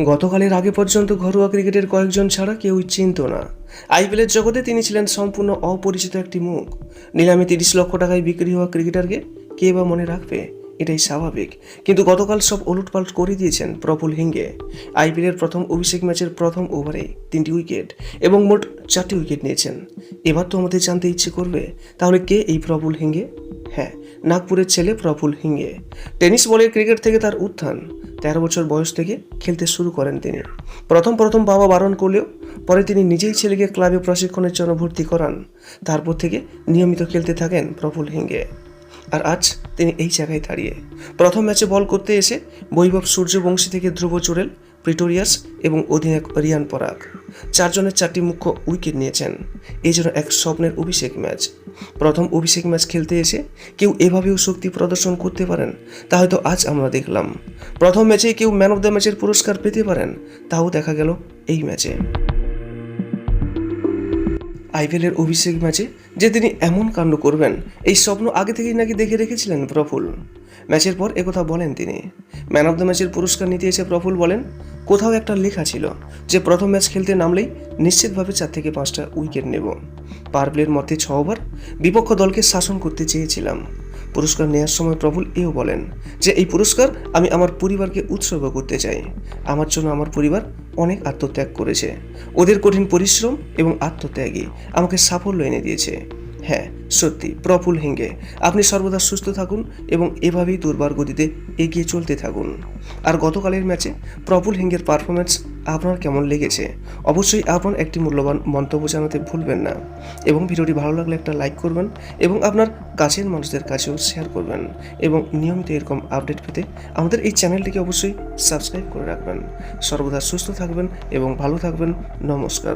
গতকালের আগে পর্যন্ত ঘরোয়া ক্রিকেটের কয়েকজন ছাড়া কেউই চিনত না। আইপিএলের জগতে তিনি ছিলেন সম্পূর্ণ অপরিচিত একটি মুখ। নিলামে 30 লক্ষ টাকায় বিক্রি হওয়া ক্রিকেটারকে কে বা মনে রাখবে, এটাই স্বাভাবিক। কিন্তু গতকাল সব ওলটপালট করে দিয়েছেন প্রফুল হেঙ্গে। আইপিএলের প্রথম অভিষেক ম্যাচের প্রথম ওভারে 3টি উইকেট এবং মোট 4টি উইকেট নিয়েছেন। এবার তো আমাদের জানতে ইচ্ছে করবে, তাহলে কে এই প্রফুল হেঙ্গে? হ্যাঁ, নাগপুরের ছেলে প্রফুল হেঙ্গে। টেনিস বলের ক্রিকেট থেকে তার উত্থান। 13 বছর বয়স থেকে খেলতে শুরু করেন তিনি। প্রথম বাবা বারণ করলেও পরে তিনি নিজেই ছেলেকে ক্লাবে প্রশিক্ষণের জন্য ভর্তি করান। তারপর থেকে নিয়মিত খেলতে থাকেন প্রফুল হেঙ্গে। আর আজ তিনি এই জায়গায় দাঁড়িয়ে। প্রথম ম্যাচে বল করতে এসে বৈভব সূর্যবংশী থেকে ধ্রুব চোরেল, প্রিটোরিয়াস এবং অধিনায়ক রিয়ান পরাগ 4 জনের 4টি মুখ্য উইকেট নিয়েছেন। এই জন্য এক স্বপ্নের অভিষেক ম্যাচ। প্রথম অভিষেক ম্যাচ খেলতে এসে কেউ এভাবেও শক্তি প্রদর্শন করতে পারেন, তা হয়তো আজ আমরা দেখলাম। প্রথম ম্যাচেই কেউ ম্যান অফ দ্য ম্যাচের পুরস্কার পেতে পারেন, তাও দেখা গেল এই ম্যাচে। আইপিএলের অভিষেক ম্যাচে যে তিনি এমন কাণ্ড করবেন, এই স্বপ্ন আগে থেকেই নাকি দেখে রেখেছিলেন প্রফুল। ম্যাচের পর একথা বলেন তিনি। ম্যান অফ দ্য ম্যাচের পুরস্কার নিতে এসে প্রফুল বলেন, কোথাও একটা লেখা ছিল যে প্রথম ম্যাচ খেলতে নামলেই নিশ্চিতভাবে 4 থেকে 5টা উইকেট নেব। পাওয়ার প্লের মধ্যে 6 ওভার বিপক্ষ দলকে শাসন করতে চেয়েছিলাম। পুরস্কার নেওয়ার সময় প্রফুল এও বলেন যে এই পুরস্কার আমি আমার পরিবারকে উৎসর্গ করতে চাই। আমার জন্য আমার পরিবার অনেক আত্মত্যাগ করেছে। ওদের কঠিন পরিশ্রম এবং আত্মত্যাগই আমাকে সাফল্য এনে দিয়েছে। হ্যাঁ, সত্যি প্রফুল হেঙ্গে, আপনি সর্বদা সুস্থ থাকুন এবং এভাবেই দুর্বার গতিতে এগিয়ে চলতে থাকুন। আর গতকালের ম্যাচে প্রফুল হেঙ্গের পারফরমেন্স আপনার কেমন লেগেছে? অবশ্যই আপনার একটি মূল্যবান মন্তব্য জানাতে ভুলবেন না। এবং ভিডিওটি ভালো লাগলে একটা লাইক করবেন এবং আপনার কাছের মানুষদের কাছেও শেয়ার করবেন। এবং নিয়মিত এরকম আপডেট পেতে আমাদের এই চ্যানেলটিকে অবশ্যই সাবস্ক্রাইব করে রাখবেন। সর্বদা সুস্থ থাকবেন এবং ভালো থাকবেন। নমস্কার।